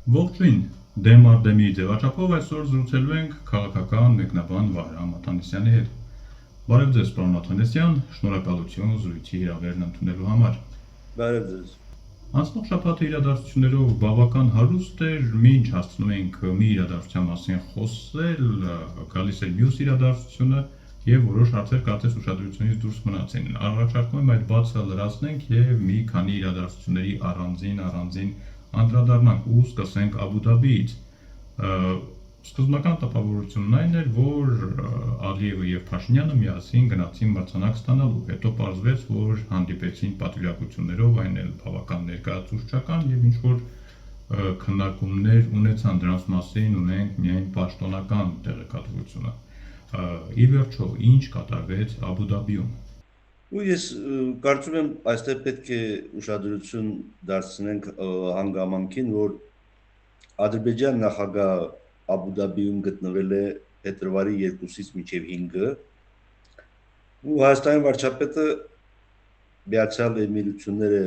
Ողջույն, դեմ առ դեմի ձևաչափով այսօր զրուցելու ենք քաղաքական մեկնաբան Վահրամ Աթանեսյանի հետ։ Բարև ձեզ, պարոն Աթանեսյան, շնորհակալություն զրույցի հրավերն ընդունելու համար։ Բարև ձեզ։ Անցնող շաբաթը իրադարձություններով բավական հարուստ էր, մինչ հասցնում ենք մի իրադարձության մասին խոսել, գալիս էր մյուս իրադարձությունը եւ որոշ հարցեր կարծես ուշադրությունից դուրս մնացին։ Առաջարկում եմ այդ բացը լրացնենք եւ մի քանի իրադարձությունների առանձին անդրադառնանք ու սկսենք Աբու Դաբիից։ Սկզբնական տպավորությունն այն էր, որ Ալիևը եւ Փաշինյանը միասին գնացին մրցանակ ստանալու, հետո պարզվեց, որ հանդիպեցին պատվիրակություններով, այն էլ բավական ներկայացուցչական եւ ինչ որ քննարկումներ ունեցան դրանց մասին, ունենք միայն պաշտոնական տեղեկատվությունը։ Ի վերջո, ինչ կատարվեց Աբու Դաբիում։ Ու ես կարծում եմ այստեղ պետք է ուշադրություն դարձնենք հանգամանքին, որ Ադրբեջան նախագահ Աբու Դաբիում գտնվել է փետրվարի 2-ից մինչև 5-ը, ու Հայաստանի վարչապետը Միացյալ Էմիրությունները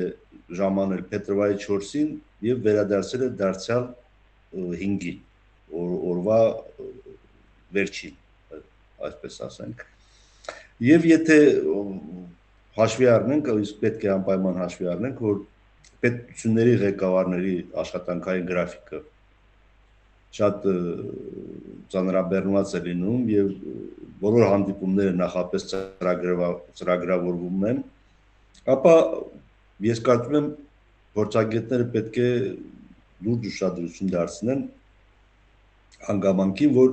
ժամանել փետրվարի 4-ին եւ վերադարձել է դարձյալ 5-ին, օրվա վերջին, այսպես ասենք։ Եվ եթե հաշվի առնենք, իսկ պետք է անպայման հաշվի առնենք, որ պետությունների ղեկավարների աշխատանքային գրաֆիկը շատ ծանրաբեռնված է լինում եւ բոլոր հանդիպումները նախապես ծրագրավորվում են, ապա ես կարծում եմ փորձագետները պետք է լուրջ ուշադրություն դարձնեն հանգամանքին, որ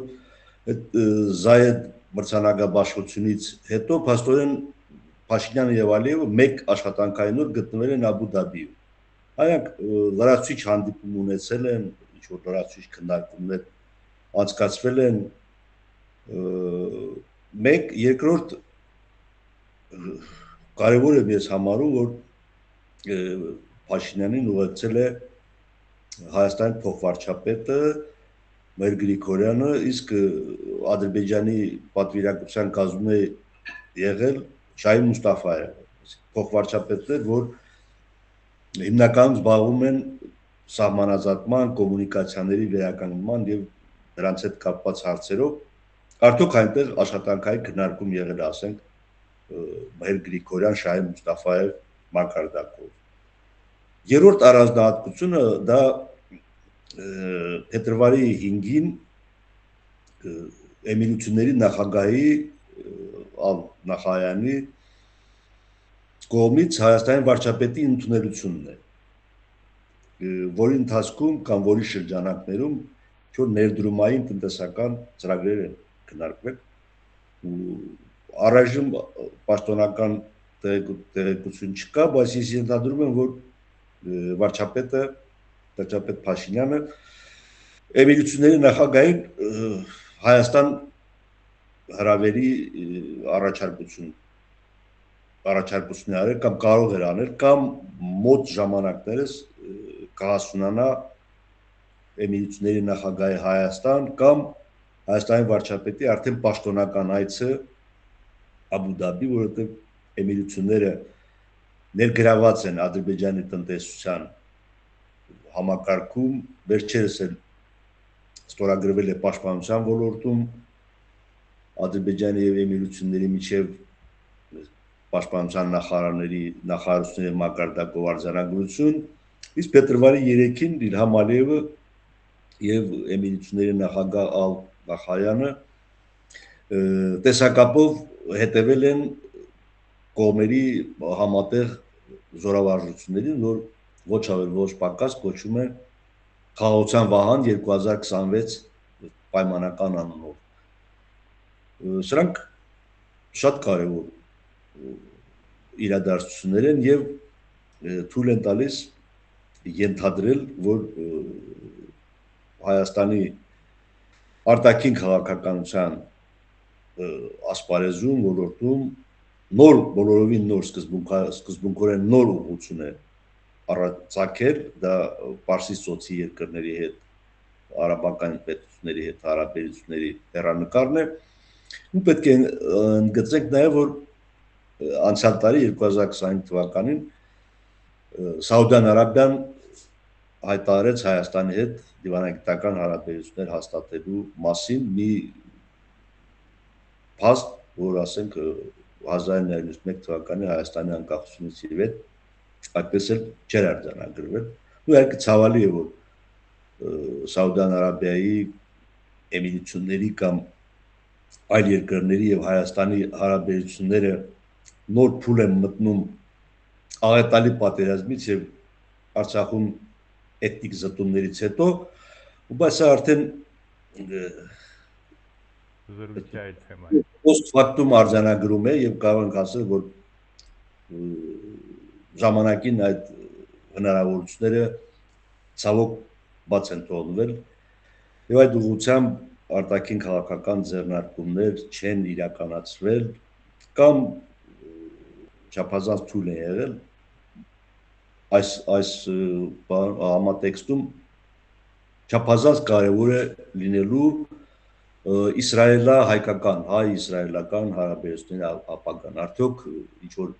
Զայեդ մրցանակաբաշխությունից հետո փաստորեն Փաշինյանը եւ Ալիևը մեկ աշխատանքային օր գտնվել են Աբու Դաբիում։ Այրանք լրացուցիչ հանդիպում ունեցել են, ինչ որ լրացուցիչ քննարկումներ անցկացվել են, մեկ, երկրորդ կարևոր է ես համարում, որ Փաշինյանին ուղեկցել է Հայաստանի փոխվարչապետը Մեր Գրիգորյանը, իսկ Ադրբեջանի պատվիրակության կազմում է եղել Շահին Մուստաֆայևը, փոխվարչապետներ, որ հիմնականում զբաղվում են սահմանազատման, կոմունիկացիաների վերականգնման եւ դրանց հետ կապված հարցերով, արդյոք այնտեղ աշխատանքային քննարկում եղել է, ասենք, Մեր Գրիգորյան, Շահին Մուստաֆայև մակարդակով։ Երրորդ առանձնահատկությունը դա փետրվարի 5-ին Էմիրությունների նախագահի Ալ-Նախայանի կողմից Հայաստանի վարչապետի ընդունելությունն է, որի ընթացքում կամ որի շրջանակներում որ ներդրումային տնտեսական ծրագրեր են քննարկվել ու առայժմ պաշտոնական տեղեկություն չկա, բայց ես ենթադրում եմ, որ վարչապետ Փաշինյանը Էմիրությունների նախագահին Հայաստան հրավերի առաջարկություն արել կամ կարող էր անել կամ մոտ ժամանակներս կհասունանա Էմիրությունների նախագահի Հայաստան կամ Հայաստանի վարչապետի արդեն պաշտոնական այցը Աբու Դաբի, որովհետև Էմիրությունները ներգրաված են Ադրբեջանի տնտեսության համակարգում, վերջերս էլ ստորագրվել է պաշտպանության ոլորտում Ադրբեջանի եւ Էմիրությունների միջև պաշտպանության նախարարությունների մակարդակով արձանագրություն, իսկ փետրվարի 3-ին Իլհամ Ալիևը եւ Էմիրությունների նախագահ Ալ-Նախայանը տեսակապով հետևել են կողմերի համատեղ զորավարժություններին, որ ոչ ավել ոչ պակաս կոչվում է Խաղաղության վահան 2026 պայմանական անունով։ Սրանք շատ կարևոր իրադարձություններ են եւ թույլ են տալիս ենթադրել, որ Հայաստանի արտաքին քաղաքականության ասպարեզում ոլորտում բոլորովին նոր սկզբունքորեն նոր ուղղություն է առաջացել, դա Պարսից ծոցի երկրների հետ, արաբական պետությունների հետ հարաբերությունների հեռանկարն է, ու պետք է ընդգծենք նաեւ, որ անցյալ տարի 2025 թվականին Սաուդյան Արաբիան հայտարարեց Հայաստանի հետ դիվանագիտական հարաբերություններ հաստատելու մասին մի փաստ, որ ասենք 1991 թվականի Հայաստանի անկախությունից ի վեր այդպես էլ չէր արձանագրվել։ Ու իհարկե ցավալի է, որ Սաուդյան Արաբիայի, Էմիրությունների կամ այլ երկրների եւ Հայաստանի հարաբերությունները նոր փուլ են մտնում աղետալի պատերազմից եւ Արցախում էթնիկ զտումներից հետո, ու բայց սա արդեն post factum արձանագրում է եւ կարող ենք ասել, որ ժամանակին այդ հնարավորությունները ցավոք բաց են թողնվել եւ այդ ուղղությամբ արտաքին քաղաքական ձեռնարկումներ չեն իրականացվել կամ չափազանց թույլ են եղել այս համատեքստում չափազանց կարևոր է լինելու իսրայելա-հայկական, հայ-իսրայելական հարաբերությունների ապագան, արդյոք ինչ որ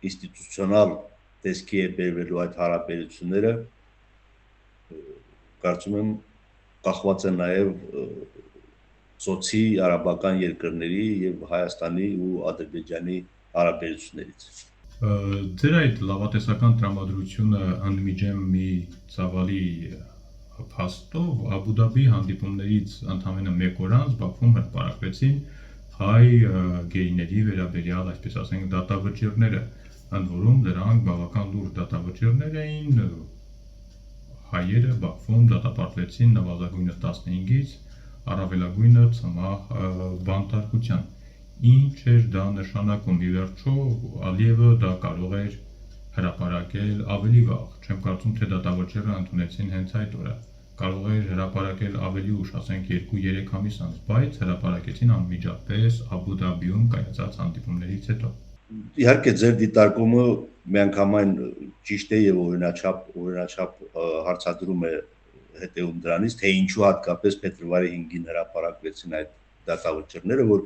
ինստիտուցիոնալ տեսքի է բերվելու այդ հարաբերությունները, կարծում եմ կախված է նաև սոցի արաբական երկրների եւ Հայաստանի ու Ադրբեջանի հարաբերություններից։ Ձեր այդ լավատեսական տրամադրությունը ընդմիջեմ մի ցավալի փաստով Աբու Դաբի հանդիպումներից ընդամենը 1 օր անց Բաքվում հրապարակվեցին հայ գեյների վերաբերյալ, այսպես ասենք, դատավճիռները, ընդ որում դրանք բավական լուրջ դատավճիռներ էին, հայերը Բաքվում դատապարտվեցին նվազագույնը 15-ից առավելագույնը ցմահ բանտարկության։ Ինչ էր դա նշանակում, ի վերջո Ալիևը դա կարող էր հրապարակել ավելի վաղ, չեմ կարծում, թե դատավճիռը ընդունեցին հենց այդ օրը, կարող էր հրապարակել ավելի ուշ, ասենք 2-3 ամիս անց, բայց հրապարակեցին անմիջապես Աբու Դաբիում կայացած հանդիպումներից հետո։ Իհարկե ձեր դիտարկումը միանգամայն ճիշտ է եւ օրինաչափ հարցադրում է հետեւում դրանից, թե ինչու հատկապես փետրվարի 5-ին հրապարակվեցին այդ դատավճիռները, որ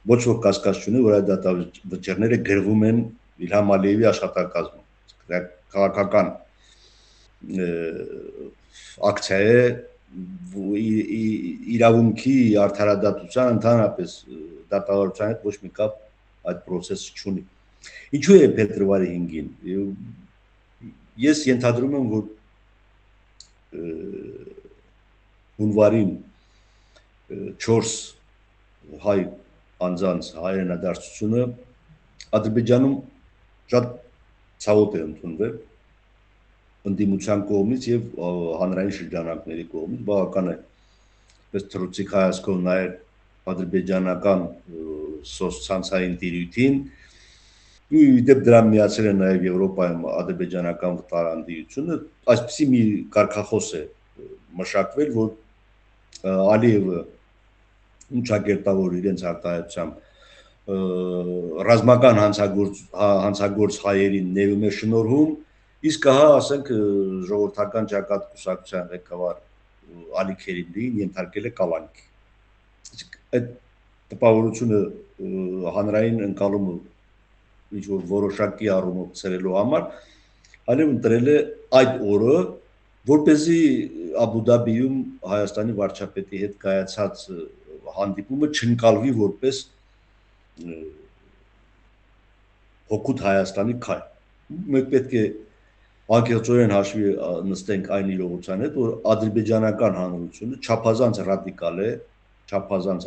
ոչ ոք կասկած չունի, որ այդ դատավճիռները գրվում են Իլհամ Ալիևի աշխատակազմում։ Դա քաղաքական ակցիա է իրավունքի արդարադատության ընդհանրապես դատավարության հետ ոչ մի կապ այդ process-ը չունի։ Ինչու է փետրվարի 5-ին։ Ես ենթադրում եմ, որ հունվարին 4 հայ անձանց հայրենադարձությունը Ադրբեջանում շատ ցավոտ է ընդունվել ընդդիմության կողմից եւ հանրային շրջանակների կողմից, բավական է պես թռուցիկ հայացքով նայել ադրբեջանական սոցցանցային տիրույթին, ու դեպ դրան միացել է նաև Եվրոպայում ադրբեջանական վտարանդիությունը, այսպիսի մի կարգախոս է մշակվել, որ Ալիևը ճակերտավոր իրենց արտահայտությամբ ռազմական հանցագործ հայերին ներում է շնորհում, իսկ հա ասենք ժողովրդական ճակատ կուսակցության ղեկավար Ալի Քերիմլիին ենթարկել է կալանքի։ Այդ տպավորությունը հանրային ընկալումը ինչ որ որոշակի առումով ցրելու համար Ալիևն ընտրել է այդ օրը, որպեսզի Աբու Դաբիում Հայաստանի վարչապետի հետ կայացած հանդիպումը չընկալվի որպես հօգուտ Հայաստանի քայլ։ Մենք պետք է անկեղծորեն հաշվի նստենք այն իրողության հետ, որ ադրբեջանական հանրությունը չափազանց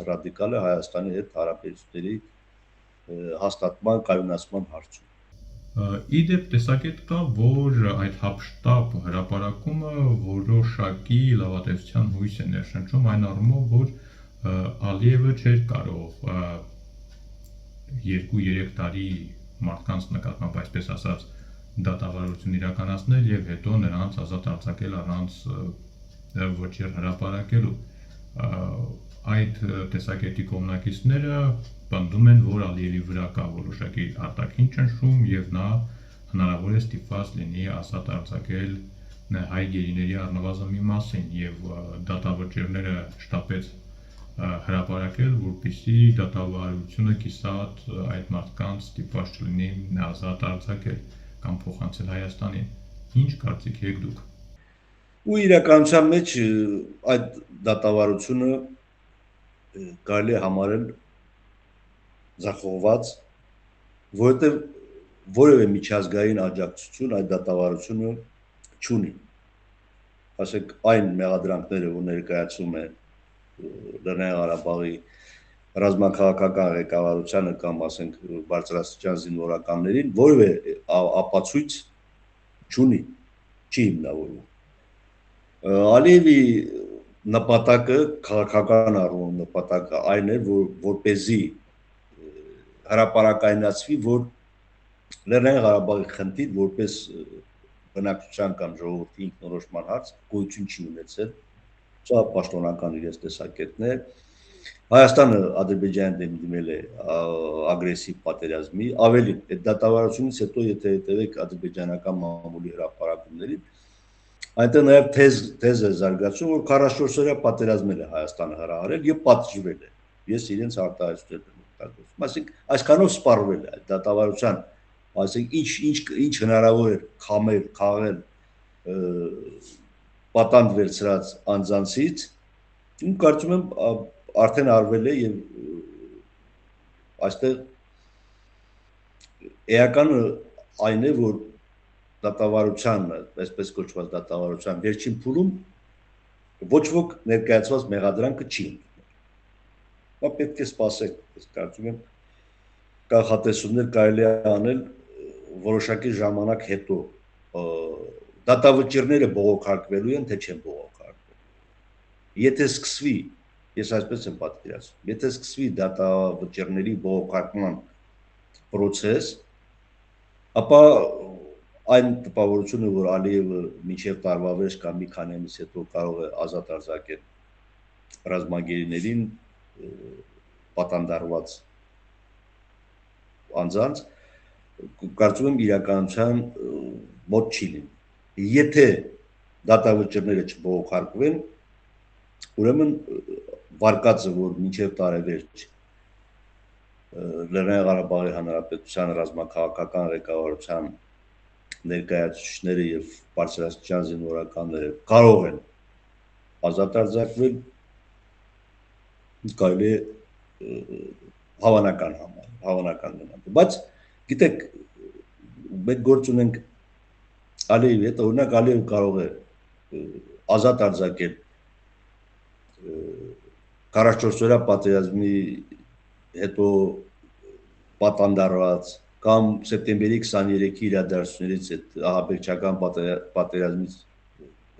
ռադիկալ է Հայաստանի հետ հարաբերությունների հաստատման, կայունացման հարցում։ Իդեպ տեսակետ կա, որ այդ հապշտապ հրապարակումը որոշակի լավատեսության հույս է ներշնչում այն առումով, որ Ալիևը չէր կարող 2-3 տարի մարդկանց նկատմամբ, այսպես ասած, դատավարություն իրականացնել եւ հետո նրանց ազատ արձակել առանց ոչինչ հրապարակելու։ Այդ տեսակետի կողմնակիցները պնդում են, որ Ալիևի վրա կա որոշակի արտաքին ճնշում եւ նա հնարավոր է ստիպված լինի ազատ արձակել հայ գերիների առնվազն մի մասին եւ դատավճիռները շտապեց հրապարակել, որպեսզի դատավարությունը կիսատ այդ մարդկանց ստիպված չլինի ազատ արձակել կամ փոխանցել Հայաստանին։ Ինչ կարծիք եք դուք։ ու իրականության մեջ այդ դատավարությունը կարելի է համարել ձախողված, որովհետև որևէ միջազգային աջակցություն այդ դատավարությունը չունի։ Ասենք այն մեղադրանքները, որ ներկայացում է Լեռնային Ղարաբաղի ռազմաքաղաքական ղեկավարությանը կամ ասենք բարձրաստիճան զինվորականներին, որևէ ապացույց չունի, չի հիմնավորվում։ Ալիևի նպատակը, քաղաքական առումով նպատակը այն է, որ որպեսզի հրապարակայնացվի, որ Լեռնային Ղարաբաղի խնդիր որպես բնակչության կամ ժողովրդի ինքնորոշման հարց գոյություն չի ունեցել, սա պաշտոնական իրենց տեսակետն է։ Հայաստանը Ադրբեջանի դեմ դիմել է ագրեսիվ պատերազմի, ավելին, այդ դատավարությունից հետո եթե հետևեք ադրբեջանական մամուլի հրապարակումներին, այնտեղ նաև թեզ է զարգացում, որ 44-օրյա պատերազմել է Հայաստանը հրահարել եւ պատժվել է։ Ես իրենց արտահայտություններ եմ օգտագործում։ Այսինքն այսքանով սպառվել է այդ դատավարության, այսինքն ինչ հնարավոր է խամել, խաղել պատանդ վերցրած անձանցից, ու կարծում եմ արդեն արվել է եւ այստեղ էականը այն է, որ դատավարության, այսպես կոչված դատավարության վերջին փուլում ոչ ոք ներկայացված մեղադրանքը չի ընդունել։ Դա պետք է սպասենք, ես կարծում եմ կանխատեսումներ կարելի է անել որոշակի ժամանակ հետո դատավճիռները բողոքարկվելու են, թե չեն բողոքարկվելու։ Եթե սկսվի, ես այսպես եմ պատկերացնում, եթե սկսվի դատավճիռների բողոքարկման process, ապա այն տպավորությունը, որ Ալիևը մինչև տարվա վերջ կամ մի քանի ամիս հետո կարող է ազատ արձակել ռազմագերիներին պատանդարված անձանց, կարծում եմ իրականության մոտ չի լինի։ Եթե դատավճիռները չբողոքարկվեն, ուրեմն վարկածը, որ մինչև տարեվերջ Լեռնային Ղարաբաղի Հանրապետության ռազմաքաղաքական ղեկավարության ներկայացուցիչները եւ բարձրաստիճան զինվորականները կարող են ազատ արձակվել, կարելի է հավանական մնալ։ Բայց գիտեք, մենք գործ ունենք Ալիևի հետ, օրինակ Ալիևը կարող է ազատ արձակել 44-օրյա պատերազմի հետո պատանդարված կամ սեպտեմբերի 23-ի իրադարձություններից հետ ահաբեկչական պատերազմից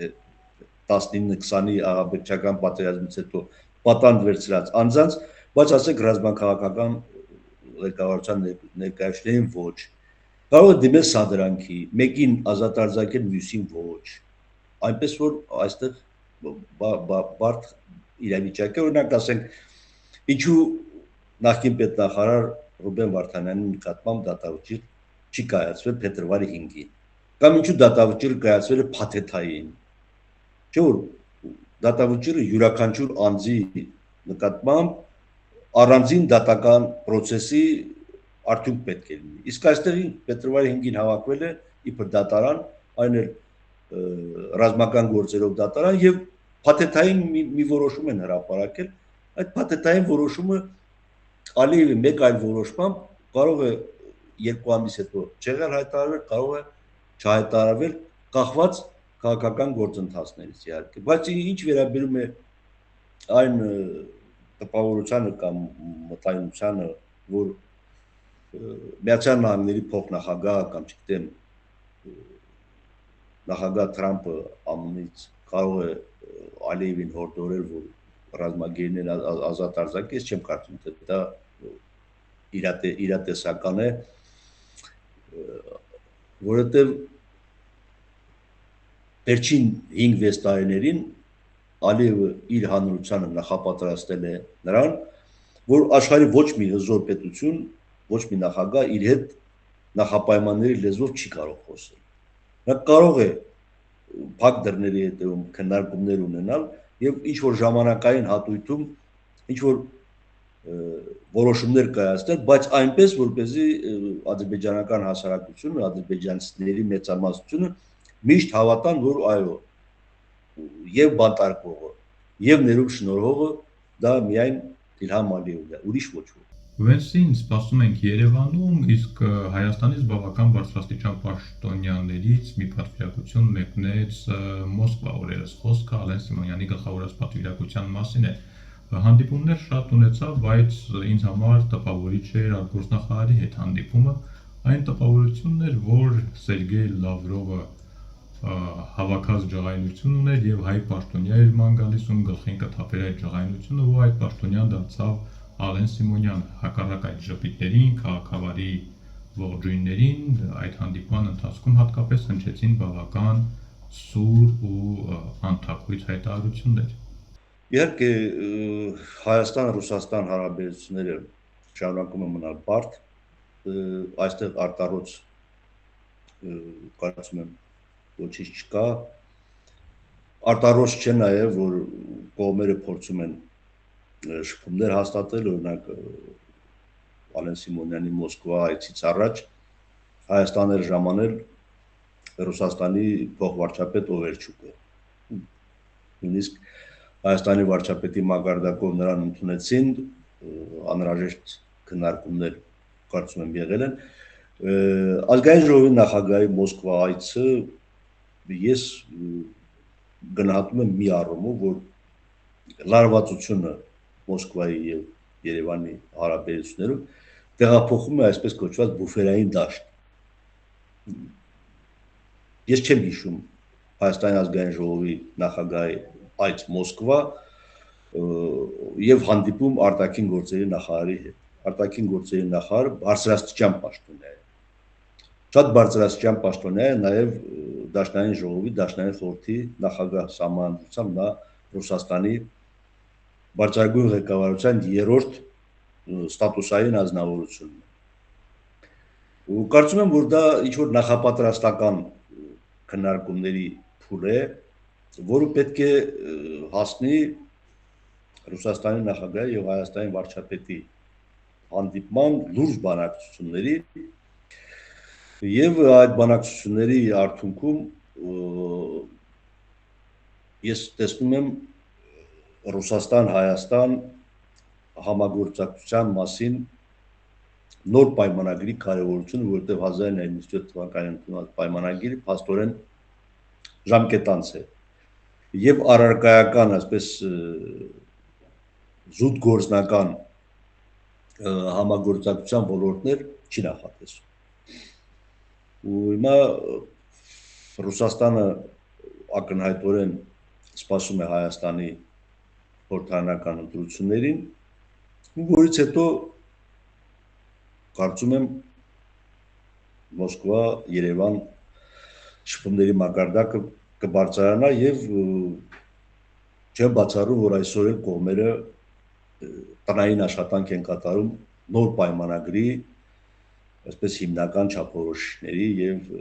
19-20-ի ահաբեկչական պատերազմից հետո պատանդ վերցրած անձանց, բայց ասենք ռազմաքաղաքական ղեկավարության ներկայացուցիչներին ոչ, կարող է դիմել սադրանքի, մեկին ազատ արձակել, մյուսին ոչ, այնպես որ այստեղ բարդ իրավիճակ է, օրինակ ասենք, ինչու նախկին պետնախարար Ռուբեն Վարդանյանի նկատմամբ դատավճիռ չի կայացվել փետրվարի 5-ին, կամ ինչու դատավճիռը կայացվել է փաթեթային, չէ՞ որ դատավճիռը յուրաքանչյուր անձի նկատմամբ առանձին դատական process-ի արդյունք պետք է լինի։ Իսկ այստեղ փետրվարի 5-ին հավաքվել է իբր դատարան, այն էլ ռազմական գործերով դատարան եւ փաթեթային մի որոշում են հրապարակել, այդ փաթեթային որոշումը Ալիևի մեկ այլ որոշմամբ կարող է 2 ամիս հետո չեղել հայտարարվել, կարող է չհայտարարվել, կախված քաղաքական գործընթացներից իհարկե, բայց ինչ վերաբերում է այն տպավորությանը կամ մտայնությանը, որ Միացյալ Նահանգների փոխնախագահ կամ չգիտեմ նախագահ Թրամփը ԱՄՆ-ից կարող է Ալիևին հորդորել, որ ռազմագերիներ ազատ արձակի, ես չեմ կարծում, թե դա իրատեսական է, որովհետև վերջին 5-6 տարիներին Ալիևը իր հանրությանը նախապատրաստել է նրան, որ աշխարհի ոչ մի հզոր պետություն, ոչ մի նախագահ իր հետ նախապայմանների լեզվով չի կարող խոսել։ Նա կարող է փակ դռների հետևում քննարկումներ ունենալ եւ ինչ որ ժամանակային հատույթում ինչ որ որոշումներ կայացնել, բայց այնպես որպեսզի ադրբեջանական հասարակությունը, ադրբեջանցիների մեծամասնությունը միշտ հավատան, որ այո, եւ բանտարկողը եւ ներում շնորհողը դա միայն Իլհամ Ալիևն է, ուրիշ ոչ ոք։ Վենսին սպասում ենք Երևանում, իսկ Հայաստանից բավական բարձրաստիճան պաշտոնյաներից մի պատվիրակություն մեկնեց Մոսկվա օրերս խոսքը Ալեն Սիմոնյանի գլխավորած պատվիրակության մասին է։ Հանդիպումներ շատ ունեցավ, բայց ինձ համար տպավորիչ էր արտգործնախարարի հետ հանդիպումը, այն տպավորությունն էր, որ Սերգեյ Լավրովը հավաքած ջղայնություն ուներ եւ հայ պաշտոնյա էր ման գալիս ու գլխին կթափեր այդ ջղայնությունը ու այդ պաշտոնյան դարձավ Ալեն Սիմոնյան, հակառակ այդ ժպիտներին, քաղաքավարի ողջույններին, այդ հանդիպման ընթացքում հատկապես հնչեցին բավական սուր ու անթափույց հայտարարություններ։ Իհարկե Հայաստան-Ռուսաստան հարաբերությունները շարունակում են մնալ բարդ, այստեղ արտառոց կարծում եմ ոչինչ չկա, արտառոց չէ նաև, որ կողմերը փորձում են շփումներ հաստատել, օրինակ Ալեն Սիմոնյանի Մոսկվա այցից առաջ Հայաստան էր ժամանել Ռուսաստանի փոխվարչապետ Օվերչուկը։ Նույնիսկ Հայաստանի վարչապետի մակարդակով նրան ընդունեցին, անհրաժեշտ քննարկումներ կարծում եմ եղել են։ Ազգային ժողովի նախագահի Մոսկվա այցը ես գնահատում եմ մի առումով, որ լարվածությունը Մոսկվայի եւ Երևանի հարաբերություններում տեղափոխում է այսպես կոչված բուֆերային դաշտ։ Ես չեմ հիշում Հայաստանի ազգային ժողովի նախագահի այց Մոսկվա եւ հանդիպում արտաքին գործերի նախարարի հետ։ Արտաքին գործերի նախարարը բարձրաստիճան պաշտոնյա է։ Շատ բարձրաստիճան պաշտոնյա է նաև Դաշնային ժողովի, Դաշնային խորհրդի նախագահ սահմանադրությամբ նա Ռուսաստանի բարձրագույն ղեկավարության երրորդ ստատուսային ազնվորությունն է։ Ու կարծում եմ, որ դա ինչ-որ նախապատրաստական քննարկումների փուլ է, որը պետք է հասնի Ռուսաստանի նախագահի եւ Հայաստանի վարչապետի հանդիպման լուրջ բանակցությունների եւ այդ բանակցությունների արդյունքում ես տեսնում եմ Ռուսաստան-Հայաստան համագործակցության մասին նոր պայմանագրի կարևորությունը, որտեղ 1997 թվականին ընդունած պայմանագիրը փաստորեն ժամկետանց է եւ առարկայական, այսպես զուտ գործնական համագործակցության ոլորտներ չի նախատեսում։ Ու հիմա Ռուսաստանը ակնհայտորեն սպասում է Հայաստանի խորհրդարանական ընտրություններին, որից հետո կարծում եմ Մոսկվա, Երևան շփումների մակարդակը կբարձրանա եւ չեմ բացառում, որ այսօր էլ կողմերը տնային աշխատանք են կատարում նոր պայմանագրի, այսպես հիմնական չափորոշիչների եւ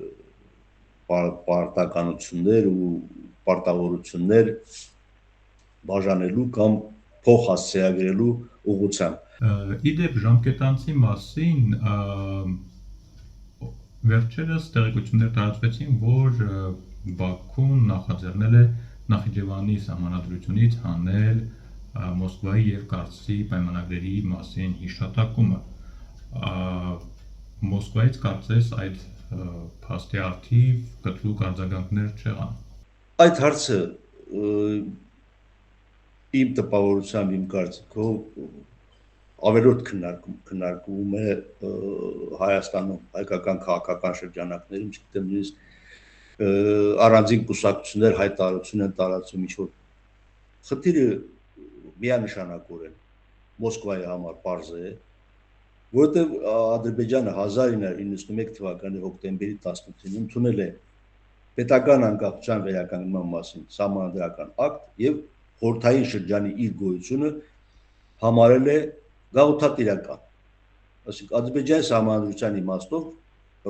պարտականություններ ու պարտավորություններ բաժանելու կամ փոխհասցեագրելու ուղղությամբ։ Իդեպ ժամկետանցի մասին վերջերս տեղեկություններ տարածվեցին, որ Բաքուն նախաձեռնել է Նախիջևանի սահմանադրությունից հանել Մոսկվայի եւ Կարծի պայմանագրերի մասին հիշատակումը։ Մոսկվայից կարծես այդ փաստի արդիվ կտրուկ արձագանքներ չեղան։ Այդ հարցը իմ տպավորությամբ, իմ կարծիքով ավելորդ քննարկվում է Հայաստանում, հայկական քաղաքական շրջանակներում, չգիտեմ, նույնիսկ առանձին կուսակցություններ հայտարարություն են տարածում ինչ-որ խնդիրը միանշանակորեն Մոսկվայի համար պարզ է, որովհետև Ադրբեջանը 1991 թվականի հոկտեմբերի 18-ին ընդունել է պետական անկախության վերականգնման մասին սահմանադրական ակտ եւ խորհրդային շրջանի իր գոյությունը համարել է գաղութատիրական։ Այսինքն Ադրբեջանի սահմանադրության իմաստով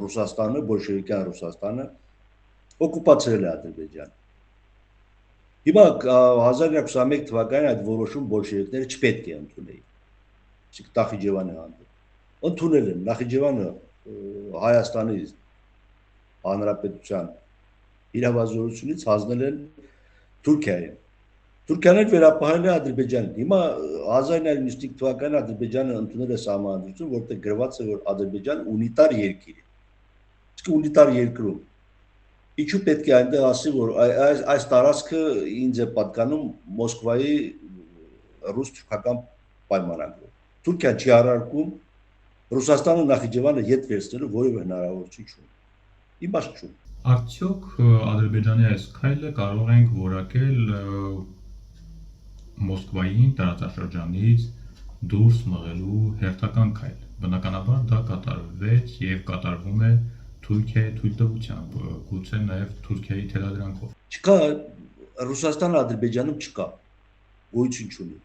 Ռուսաստանը, բոլշևիկյան Ռուսաստանը օկուպացրել է Ադրբեջանը։ Հիմա 1921 թվականին այդ որոշում բոլշևիկները չպետք է ընդունեին։ Այսինքն Նախիջևանի հանդեպ ընդունել են Նախիջևանը Հայաստանի Հանրապետության իրավազորությունից հանձնել են Թուրքիային։ Թուրքիան էլ վերապահել է Ադրբեջանին։ Հիմա 1995 թվականին Ադրբեջանը ընդունել է սահմանադրություն, որտեղ գրված է, որ Ադրբեջանը ունիտար երկիր է։ Իսկ ունիտար երկրում ինչու պետք է այնտեղ ասի, որ այս տարածքը ինձ է պատկանում Մոսկվայի ռուս-թուրքական պայմանագրով։ Թուրքիան չի առարկում Ռուսաստանը Նախիջևանը ետ վերցնելու որևէ հնարավորություն չունի։ Իմաստ չունի։ Արդյոք Ադրբեջանի այս քայլը կարող ենք որակել Մոսկվային տարածաշրջանից դուրս մղելու հերթական քայլ։ Բնականաբար դա կատարվեց եւ կատարվում է Թուրքիայի թույլտվությամբ, գուցե նաև Թուրքիայի թելադրանքով։ Չկա Ռուսաստանը Ադրբեջանում չկա, գոյություն չունի։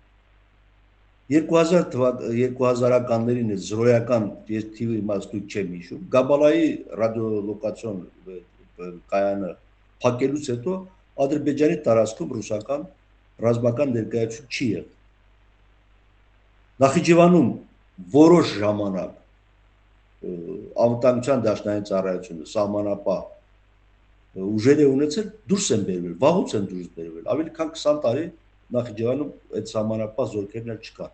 2000-ականներին է զրոյական, ես թիվը իմաստույց չեմ հիշում, Գաբալայի ռադիոլոկացիոն կայանը փակելուց հետո Ադրբեջանի տարածքում ռուսական ռազմական ներկայություն չի եղել։ Նախիջևանում որոշ ժամանակ անվտանգության դաշնային ծառայությունը սահմանապահ ուժեր է ունեցել, դուրս են բերվել, վաղուց են դուրս բերվել, ավելի քան 20 տարի Նախիջևանում այդ սահմանապահ զորքերն էլ չկան։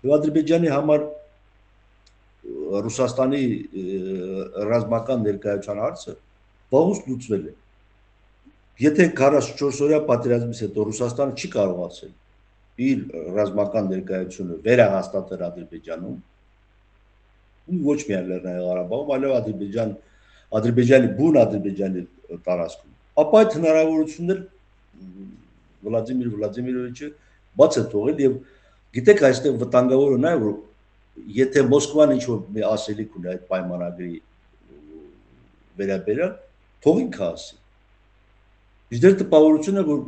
Եվ Ադրբեջանի համար Ռուսաստանի ռազմական ներկայության հարցը վաղուց լուծվել է։ Եթե 44-օրյա պատերազմից հետո Ռուսաստանը չի կարողացել իր ռազմական ներկայությունը վերահաստատել Ադրբեջանում, ոչ միայն Լեռնային Ղարաբաղում, այլև Ադրբեջանի բուն Ադրբեջանի տարածքում, ապա այդ հնարավորություններ Վլադիմիր Վլադիմիրովիչը բաց է թողել եւ գիտեք այստեղ վտանգավորը նա է, որ եթե Մոսկվան ինչ-որ մի ասելիք ունի այդ պայմանագրի վերաբերյալ, թող ինքը ասի։ Իսկ դեր տպավորությունը, որ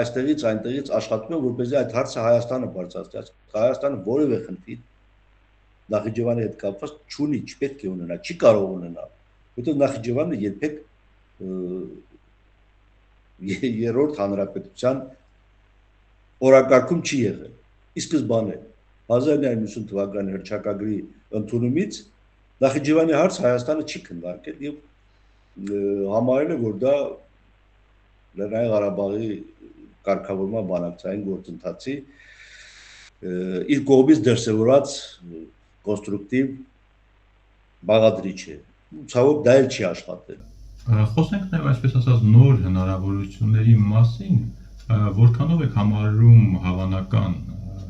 այստեղից այնտեղից աշխատում են, որպեսզի այդ հարցը Հայաստանը բարձրացնի, Հայաստանը որևէ խնդիր Նախիջևանի հետ կապված չունի, չպետք է ունենա, չի կարող ունենալ, որտեղ Նախիջևանը երբեք երրորդ հանրապետության օրակարգում չի եղել։ Ի սկզբանե 1990 թվականի հռչակագրի ընդունումից Նախիջևանի հարց Հայաստանը չի քննարկել եւ համարել է, որ դա Լեռնային Ղարաբաղի կարգավորման բանակցային գործընթացի իր կողմից դրսևորած կոնստրուկտիվ բաղադրիչ է։ Ցավոք դա էլ չի աշխատել։ Խոսենք նաև այսպես ասած նոր հնարավորությունների մասին, որքանով եք համարում հավանական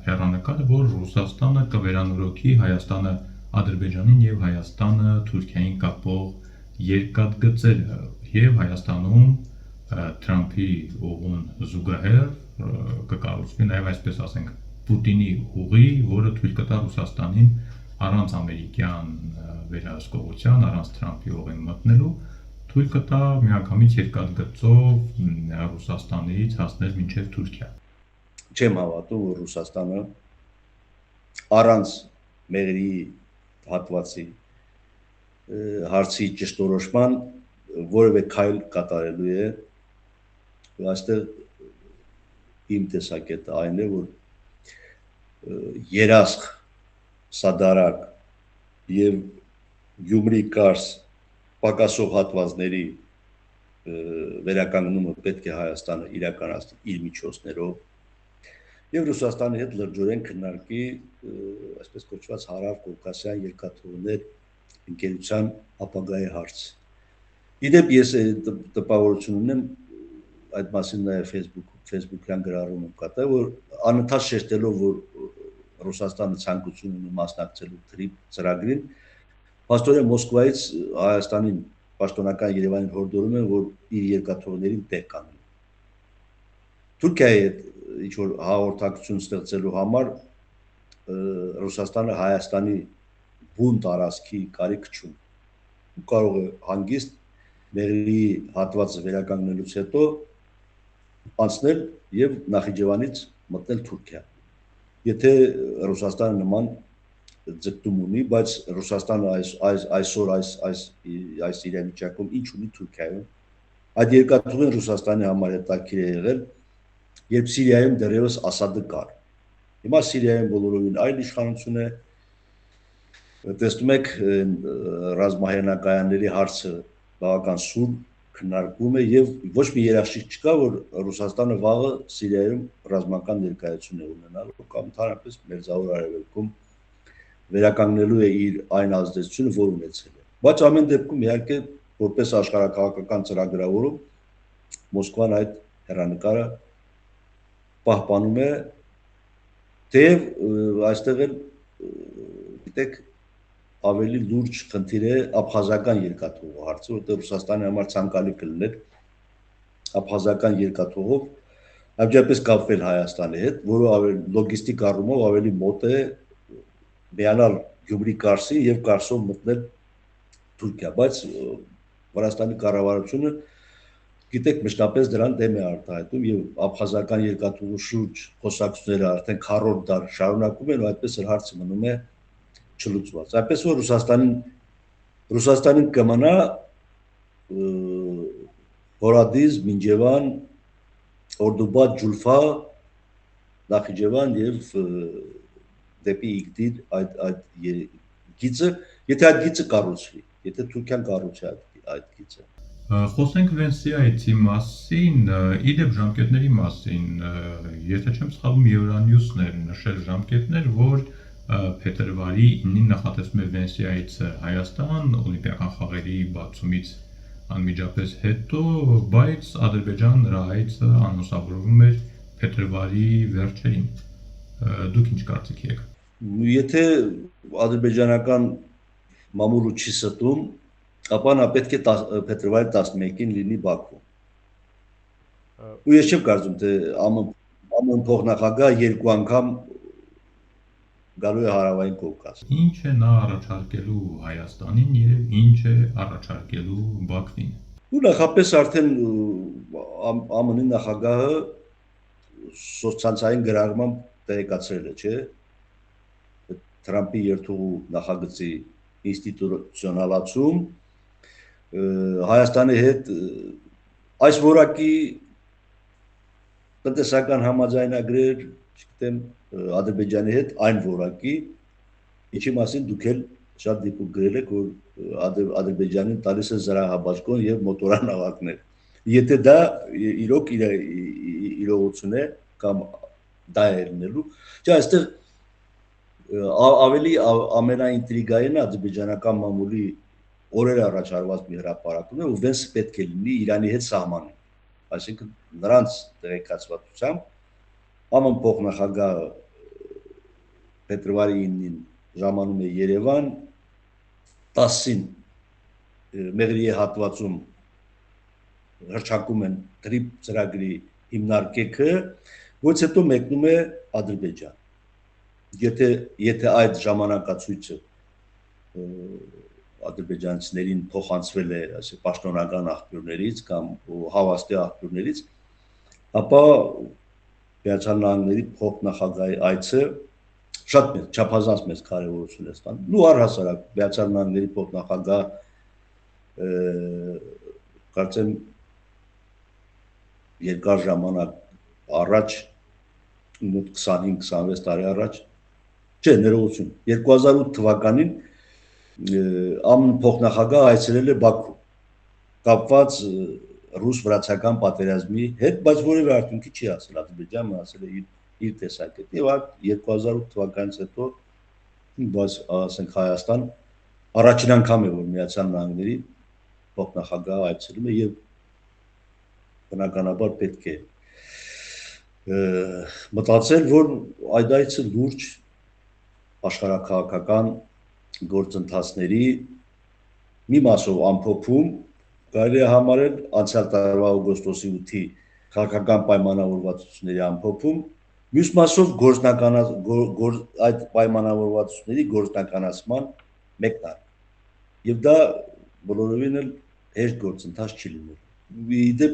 հեռանկարը, որ Ռուսաստանը կվերանորոգի Հայաստանը Ադրբեջանին եւ Հայաստանը Թուրքիային կապող երկաթգծերը եւ Հայաստանում Թրամփի ուղուն զուգահեռ կկառուցվի նաև այսպես ասենք Պուտինի ուղի, որը թույլ կտա Ռուսաստանին առանց ամերիկյան վերահսկողության, առանց Թրամփի ուղին մտնելու, թույլ կտա միանգամից երկաթգծով Ռուսաստանից հասնել մինչև Թուրքիա։ Չեմ հավատում, որ Ռուսաստանը առանց մեղրի հատվածի հարցի ճշտորոշման որևէ քայլ կատարելու է։ Այստեղ իմ տեսակետը այն է, որ երասխ, սադարակ եւ Գյումրի Կարս պակասող հատվածների վերականգնումը պետք է Հայաստանը իրականացնի իր միջոցներով եւ Ռուսաստանի հետ լրջորեն քննարկի այսպես կոչված հարավ կովկասյան երկաթուղիներ ընկերության ապագայի հարց։ Իդեպ ես տպավորություն ունեմ այդ մասին նաև Facebook-յան գրառում եմ կատա, որ անընդհատ շեշտելով, որ Ռուսաստանը ցանկություն ունի մասնակցելու TRIP ծրագրին, փաստորեն Մոսկվայից Հայաստանին պաշտոնական Երևանին հորդորում են, որ իր երկաթուղիներին տեղ կանի։ Թուրքիայի հետ ինչ-որ հաղորդակցություն ստեղծելու համար Ռուսաստանը Հայաստանի բուն տարածքի կարիք չունի։ Կարող է հանգիստ մեղրի հատվածը վերականգնելուց հետո անցնել եւ Նախիջևանից մտնել Թուրքիա։ Եթե Ռուսաստանը նման ձգտում ունի, բայց Ռուսաստանը այսօր այս իրավիճակում ինչ ունի Թուրքիայում, այդ երկաթուղին Ռուսաստանի համար հետաքրքիր է եղել, երբ Սիրիայում դեռևս Ասադը կար։ Հիմա Սիրիայում բոլորովին այլ իշխանություն է։ Տեսնում եք ռազմահեղինակայանների հարցը բավական սուր քննարկվում է եւ ոչ մի երաշխիք չկա, որ Ռուսաստանը վաղը Սիրիայում ռազմական ներկայություն է ունենալու կամ ընդհանրապես Մերձավոր Արևելքում վերականգնելու է իր այն ազդեցությունը, որ ունեցել է։ Բայց ամեն դեպքում իհարկե որպես աշխարհակաղակական ծրագրավորում Մոսկվան այդ հեռանկարը պահպանում է, թեև այստեղ էլ գիտեք ավելի լուրջ խնդիր է աբխազական երկաթուղու հարցը, որտեղ Ռուսաստանի համար ցանկալի կլիներ աբխազական երկաթուղով հաջողապես կապվել Հայաստանի հետ, որը ավելի լոգիստիկ առումով ավելի մոտ է միանալ Գյումրի Կարսին եւ Կարսով մտնել Թուրքիա, բայց Վրաստանի կառավարությունը գիտեք մշտապես դրան դեմ է արտահայտում եւ աբխազական երկաթուղու շուրջ խոսակցությունները արդեն 4-րդ դար շարունակում են ու այդպես էլ հարցը մնում է չլուծված։ Այնպես որ Ռուսաստանին կմնա Հորադիզ, Մինջևան, Օրդուբադ, Ջուլֆա, Նախիջևան եւ դեպի Իգդիր այդ գիծը, եթե այդ գիծը կառուցվի, եթե Թուրքիան կառուցի այդ գիծը։ Խոսենք Վենսիայցի մասին, իդեպ ժամկետների մասին, եթե չեմ սխալվում Euronewsն էր նշել ժամկետներ, որ փետրվարի 9-ին նախատեսվում է Վենսիայցը Հայաստան օլիմպիական խաղերի բացումից անմիջապես հետո, բայց Ադրբեջան նրա այցը անուսավորվում էր փետրվարի վերջերին։ Դուք ինչ կարծիք եք։ Եթե ադրբեջանական մամուլը չի ստում, ապա նա պետք է փետրվարի 11-ին լինի Բաքվում։ Ու ես չեմ կարծում, թե ԱՄՆ փոխնախագահ երկու անգամ գալու է Հարավային Կովկաս։ Ինչ է նա առաջարկելու Հայաստանին եւ ինչ է առաջարկելու Բաքվին։ Ու նախապես արդեն ԱՄՆ նախագահը սոցցանցային գրառմամբ տեղեկացրել է, չէ՞, Թրամփի երթուղու նախագծի ինստիտուցիոնալացում Հայաստանի հետ այս որակի տնտեսական համաձայնագրեր, չգիտեմ, Ադրբեջանի հետ այն որակի, ինչի մասին դուք էլ շատ դեպքում գրել եք, որ Ադրբեջանին տալիս է զրահաբաշխոն եւ մոտորանավակներ։ Եթե դա իրոք իրողություն է կամ դա է լինելու, չէ, այստեղ ավելի ամենաինտրիգային ադրբեջանական մամուլի օրեր առաջ արված մի հրապարակում է, ու Վենսը պետք է լինի Իրանի հետ սահմանում։ Այսինքն նրանց տեղեկացվածությամբ ԱՄՆ փոխնախագահը փետրվարի 9-ին ժամանում է Երևան, 10-ին Մեղրիե հատվածում հրճակում են TRIP ծրագրի հիմնարկեքը, որից հետո մեկնում է Ադրբեջան։ Եթե այդ ժամանակացույցը ադրբեջանցիներին փոխանցվել է, ասենք, պաշտոնական աղբյուրներից կամ հավաստի աղբյուրներից, ապա Միացյալ Նահանգների փոխնախագահի այցը շատ մեծ, չափազանց մեծ կարևորություն է ստանում։ Ու առհասարակ Միացյալ Նահանգների փոխնախագահ կարծեմ երկար ժամանակ առաջ 25-26 տարի առաջ, չէ, ներողություն, 2008 թվականին ԱՄՆ փոխնախագահ այցելել է Բաքու, կապված ռուս-վրացական պատերազմի հետ, բայց որևէ արդյունքի չի հասել, Ադրբեջանը ասել է իր տեսակետը, եւ 2008 թվականից հետո, բայց ասենք Հայաստան առաջին անգամ է, որ Միացյալ Նահանգների փոխնախագահ այցելում է եւ բնականաբար պետք է մտածել, որ այդ այցը լուրջ աշխարհակաղակական գործընթացների մի մասով ամփոփում կարելի է համարել անցյալ տարվա օգոստոսի 8-ի քաղաքական պայմանավորվածությունների ամփոփում, մյուս մասով այդ պայմանավորվածությունների գործնականացման մեկնարկ։ Եվ դա բոլորովին էլ հեշտ գործընթաց չի լինել։ Իդեպ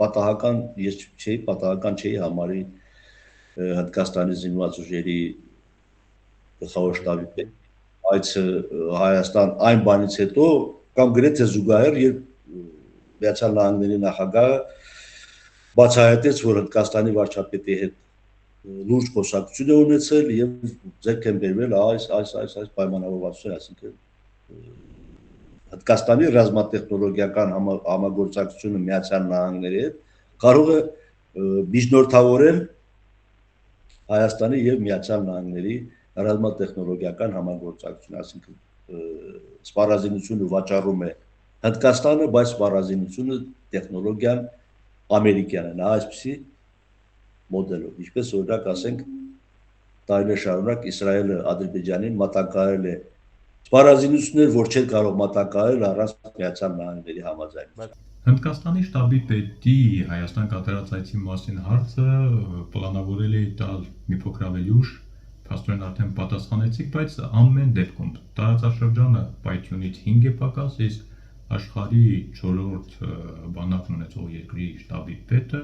պատահական չէի համարի Հնդկաստանի զինված ուժերի գլխավոր շտաբի պետ այցը Հայաստան այն բանից հետո կամ գրեթե զուգահեռ, երբ Միացյալ Նահանգների նախագահը բացահայտեց, որ Հնդկաստանի վարչապետի հետ լուրջ խոսակցություն է ունեցել եւ ձեռք են բերվել այս պայմանավորվածություն, այսինքն Հնդկաստանի ռազմատեխնոլոգիական համագործակցությունը Միացյալ Նահանգների հետ կարող է միջնորդավորել Հայաստանի եւ Միացյալ Նահանգների ռազմատեխնոլոգիական համագործակցություն, այսինքն սպառազինությունը վաճառում է Հնդկաստանը, բայց սպառազինությունը տեխնոլոգիան ամերիկյան է, նա այսպեսի մոդելով, ինչպես օրինակ ասենք տարիներ շարունակ Իսրայելը Ադրբեջանին մատակարարել է սպառազինություններ, որ չէր կարող մատակարարել առանց Միացյալ Նահանգների համաձայնության։ Հնդկաստանի շտաբի պետի Հայաստան կատարած այցի մասին հարցը պլանավորել է տալ մի փոքր ավելի ուշ, փաստորեն արդեն պատասխանեցիք, բայց ամեն դեպքում տարածաշրջանը պայթյունից 5 է պակաս, իսկ աշխարհի 4-րդ բանակն ունեցող երկրի շտաբի պետը,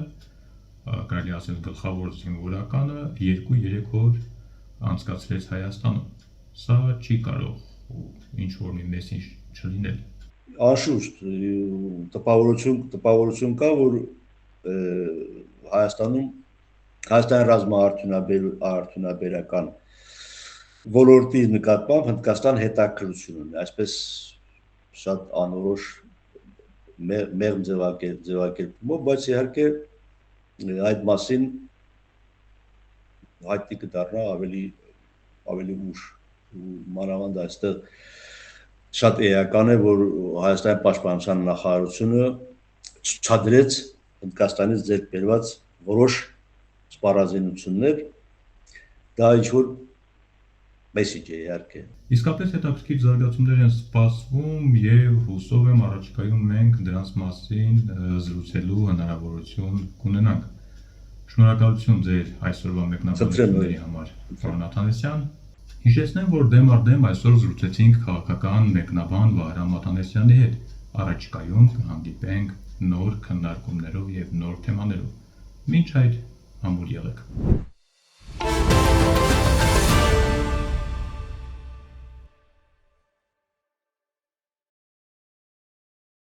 կարելի ասել գլխավոր զինվորականը 2-3 օր անցկացրեց Հայաստանում։ Սա չի կարող ինչ-որ մի մեսիջ չլինել։ Անշուշտ տպավորություն կա, որ Հայաստանի ռազմաարդյունաբերական ոլորտի նկատմամբ Հնդկաստան հետաքրքրություն ունի, այսպես շատ անորոշ մեղմ ձևակերպումով, բայց իհարկե այդ մասին հայտնի կդառնա ավելի ուշ, մանավանդ այստեղ շատ էական է, որ Հայաստանի պաշտպանության նախարարությունը ցուցադրեց Հնդկաստանից ձեռք բերված որոշ սպառազինություններ, դա ինչ-որ մեսիջ է իհարկե։ Իսկապես հետաքրքիր զարգացումներ են սպասվում եւ հուսով եմ առաջիկայում մենք դրանց մասին զրուցելու հնարավորություն կունենանք։ Շնորհակալություն ձեր այսօրվա մեկնաբանությունների համար, պարոն Աթանեսյան։ Հիշեցնեմ, որ դեմ առ դեմ այսօր զրուցեցինք քաղաքական մեկնաբան Վահրամ Աթանեսյանի հետ։ Առաջիկայում կհանդիպենք նոր քննարկումներով եւ նոր թեմաներով։ Մինչ այդ համուլ եղեք։